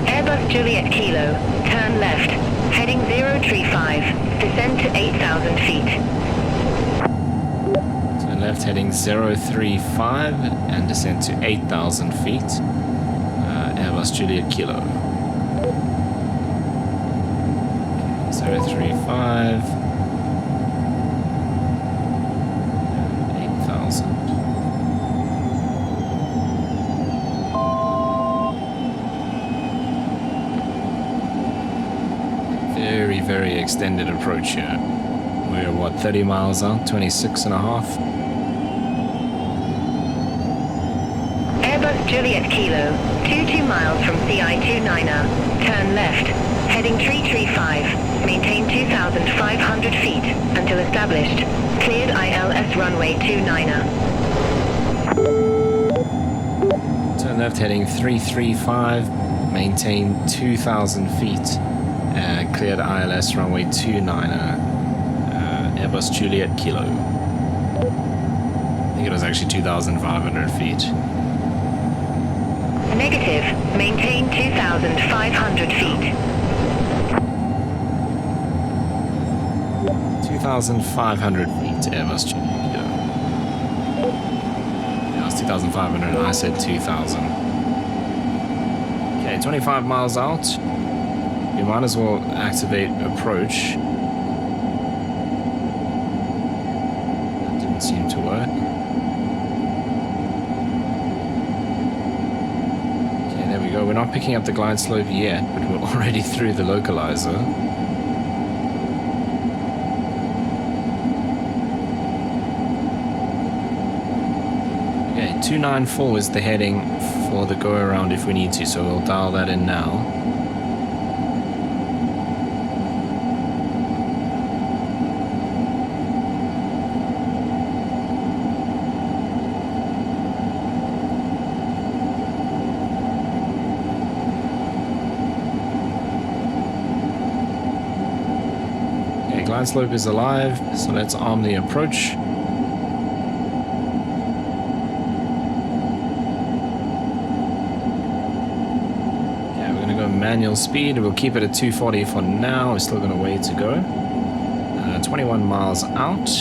Airbus Juliet Kilo, turn left, heading 035, descend to 8,000 feet. Turn left, heading 035 and descend to 8,000 feet. Airbus Juliet Kilo. 035. 8,000. Very extended approach here. We're what, 30 miles out, 26 and a half. Airbus Juliet Kilo, 22 miles from CI29er, turn left, heading 335 500 feet until established. Cleared ILS runway 29er. Turn left heading 335, maintain 2,000 feet. Cleared ILS runway 29er. Airbus Juliet Kilo. I think it was actually 2,500 feet. Negative. Maintain 2,500 feet. 2,500 feet, Airbus Juliet Kilo. Yeah, it was 2,500 and I said 2,000. Okay, 25 miles out. You might as well activate approach. That didn't seem to work. Okay, there we go. We're not picking up the glide slope yet, but we're already through the localizer. Okay, 294 is the heading for the go around if we need to, so we'll dial that in now. Glide slope is alive, so let's arm the approach. Okay, we're gonna go manual speed. We'll keep it at 240 for now. We're still got a way to go. 21 miles out.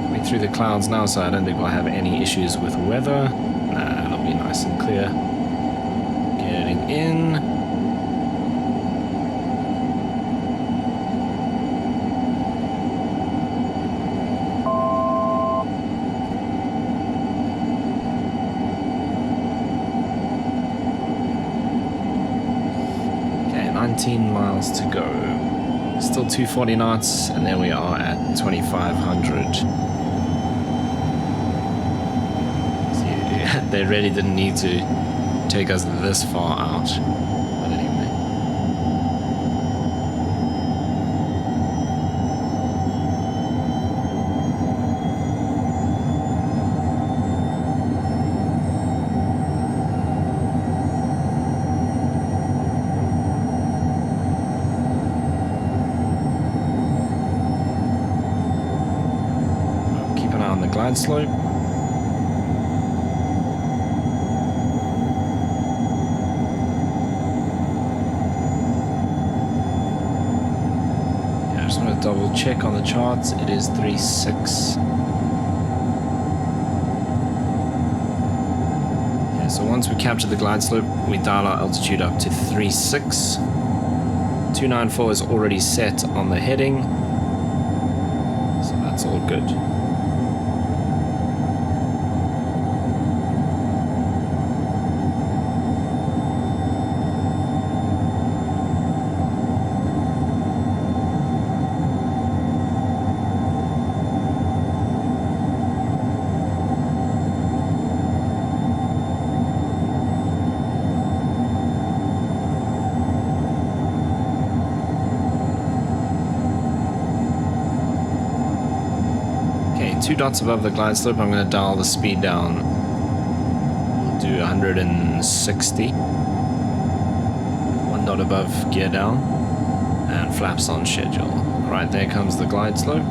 Coming through the clouds now, so I don't think we'll have any issues with weather. It'll be nice and clear. Getting in. Okay, 19 miles to go. Still 240 knots, and there we are at 2,500. See, they really didn't need to take us this far out. But anyway. Glide slope. Yeah, I just want to double check on the charts. It is 3.6. Yeah, so once we capture the glide slope, we dial our altitude up to 3.6. 294 is already set on the heading, so that's all good. Two dots above the glide slope, I'm going to dial the speed down. We'll do 160. 1 dot above, gear down. And flaps on schedule. Right, there comes the glide slope.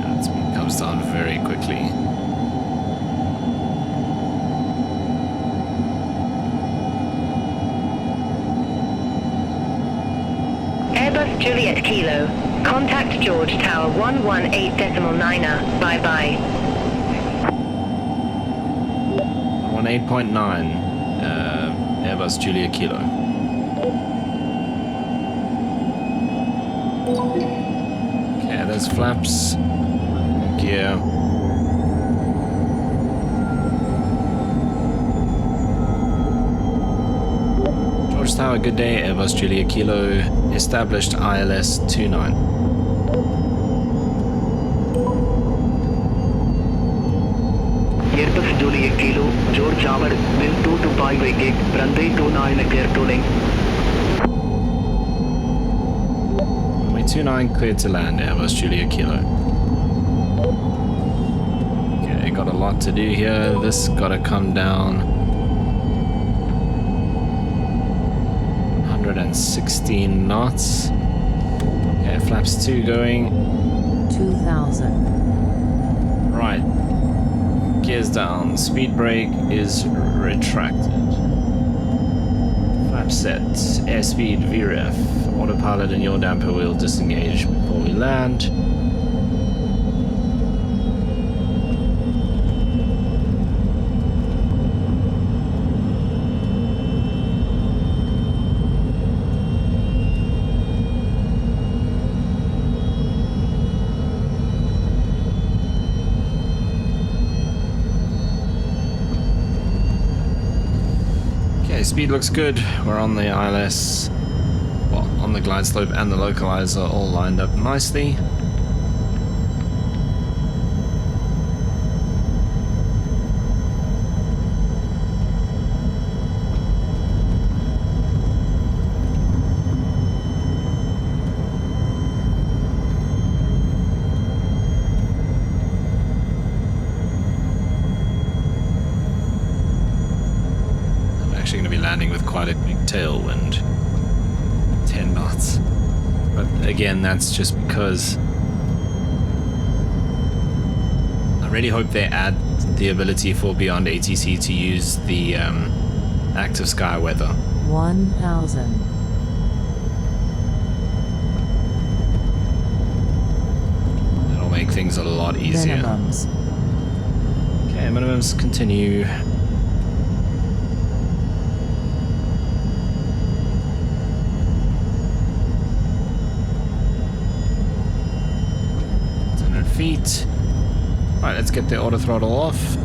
That speed comes down very quickly. Airbus Juliet Kilo. Contact George Tower 118.9er. Bye-bye. 18.9. Airbus Juliet Kilo. Okay, there's flaps. Gear. George Tower, good day. Airbus Juliet Kilo. Established ILS 29. Tower, wind 225 gig, runway 29 clear to link. Runway 29 cleared to land, Airbus Julia Kilo. Okay, got a lot to do here. This gotta come down 116 knots. Okay, flaps 2 going. 2000. Right. Gears down. Speed brake is retracted. Flap set. Airspeed VREF. Autopilot and yaw damper will disengage before we land. Speed looks good. We're on the ILS, well, on the glide slope and the localizer all lined up nicely. Going to be landing with quite a big tailwind, 10 knots, but again that's just because I really hope they add the ability for Beyond ATC to use the active sky weather. 1000. That'll make things a lot easier. Minimums. Okay, minimums continue. Feet. Alright, let's get the auto throttle off.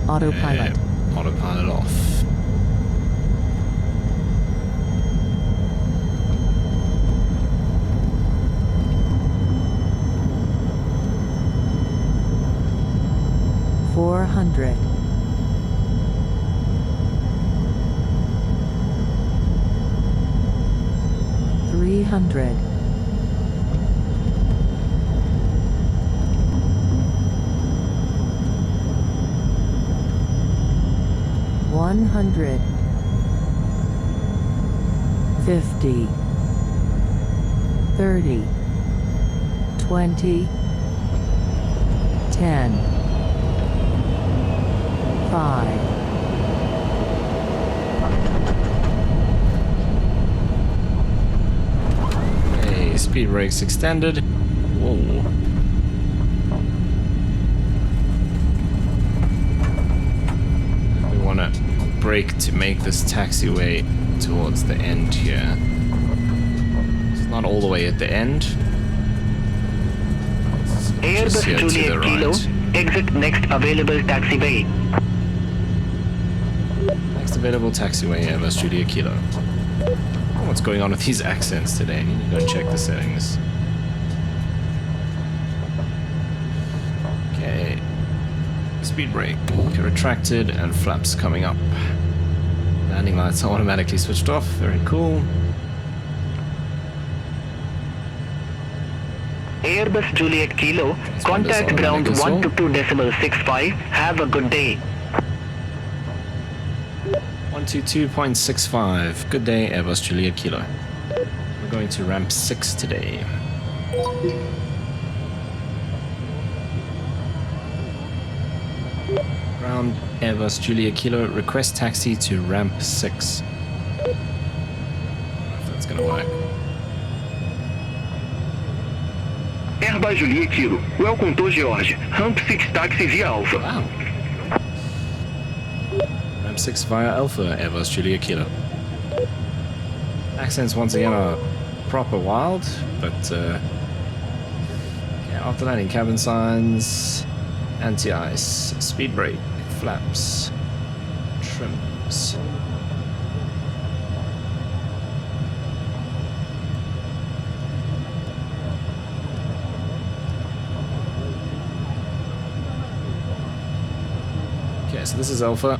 Autopilot. Autopilot off. $400. $300. $100. $50. $30. $20. $10. $5. Okay, speed brakes extended. Whoa. We want to brake to make this taxiway towards the end here. It's not all the way at the end. Airbus Juliet Kilo, exit next available taxiway. Next available taxiway, Airbus Juliet Kilo. Oh, what's going on with these accents today? I need to go and check the settings. Okay. Speed brake retracted and flaps coming up. Landing lights are automatically switched off. Very cool. Airbus Juliet Kilo, contact ground 122.65. Have a good day. 122.65. Good day, Airbus Juliet Kilo. We're going to ramp 6 today. Ground Airbus Juliet Kilo, request taxi to ramp 6. I don't know if that's gonna work. Airbus Juliet Kilo, welcome to George. Ramp 6 taxi via Alpha. Wow. Ramp 6 via Alpha, Airbus Juliet Kilo. Accents once again are proper wild, but yeah, after landing, cabin signs, anti-ice, speed brake, flaps, trims. Okay, so this is Alpha.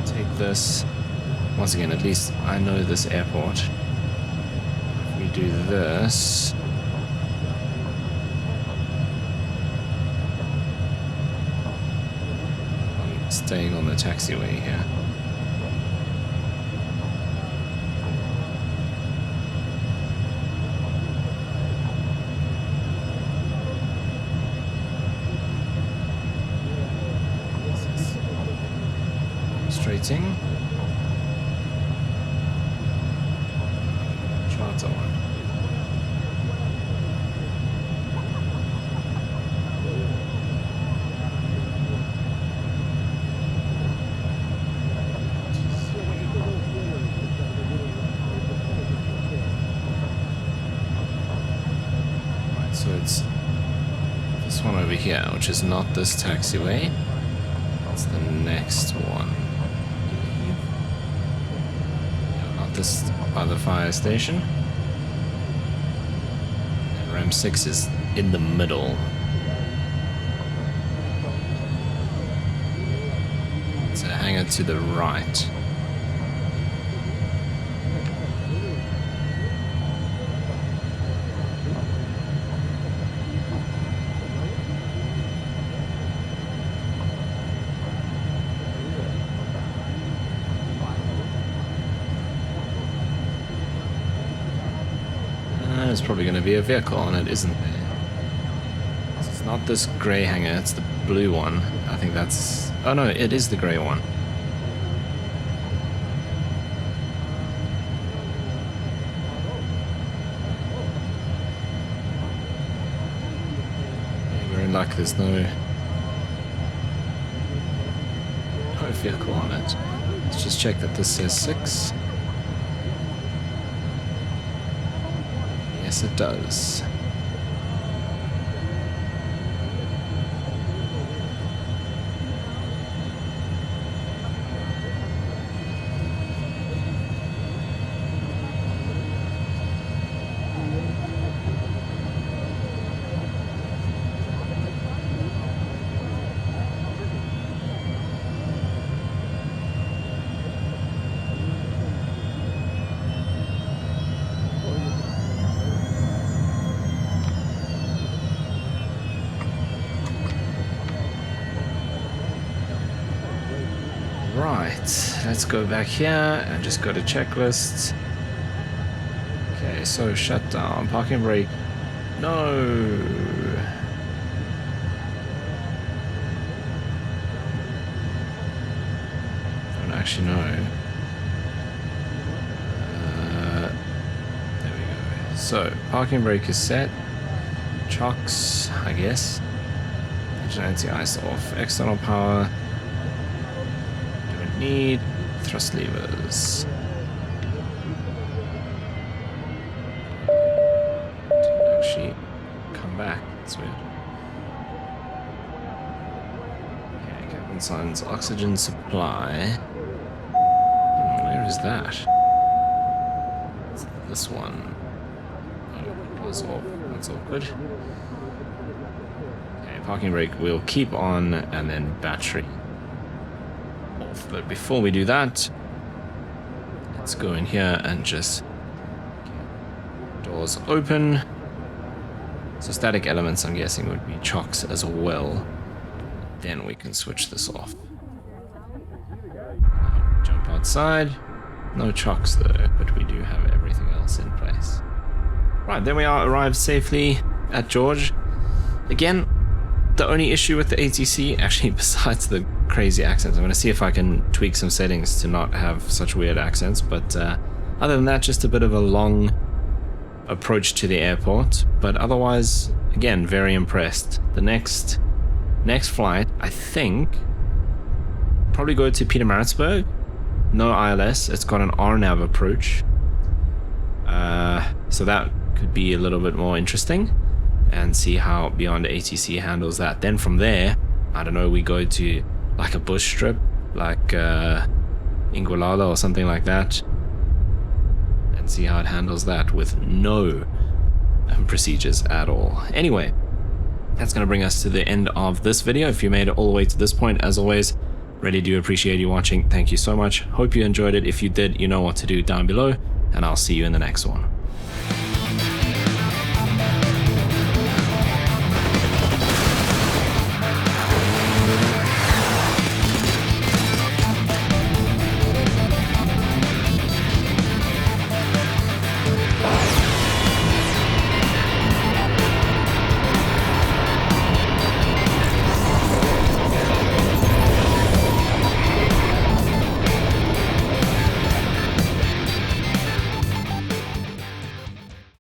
Take this. Once again, at least I know this airport. If we do this... I'm staying on the taxiway here. Straighting. Charter one. Right, so it's this one over here, which is not this taxiway. It's the next one. This by the fire station. And Ram 6 is in the middle. It's a hangar to the right. There's probably going to be a vehicle on it, isn't there? It's not this grey hangar, it's the blue one. I think that's... oh no, it is the grey one. Yeah, we're in luck, there's no vehicle on it. Let's just check that this says 6. Yes, it does. Right, let's go back here and just go to checklists. Okay, so shutdown, parking brake. No. Don't actually know. There we go. So parking brake is set. Chocks, I guess. Engine anti-ice off. External power. Need thrust levers. Didn't actually come back. That's weird. Okay, cabin signs, oxygen supply. Where is that? It's this one. Oh, that's all. That's all good. Okay, parking brake we'll keep on, and then battery. But before we do that, let's go in here and just get doors open. So static elements, I'm guessing, would be chocks as well. Then we can switch this off. Jump outside. No chocks though, but we do have everything else in place. Right, there we are, arrived safely at George. Again, the only issue with the ATC, actually besides the crazy accents, I'm going to see if I can tweak some settings to not have such weird accents, but other than that, just a bit of a long approach to the airport, but otherwise, again, very impressed. The next flight, I think, probably go to Pietermaritzburg. No ILS, it's got an RNAV approach. So that could be a little bit more interesting, and see how Beyond ATC handles that. Then from there, I don't know, we go to like a bush strip, like Ingwalala or something like that, and see how it handles that with no procedures at all. Anyway, that's going to bring us to the end of this video. If you made it all the way to this point, as always, really do appreciate you watching. Thank you so much. Hope you enjoyed it. If you did, you know what to do down below, and I'll see you in the next one.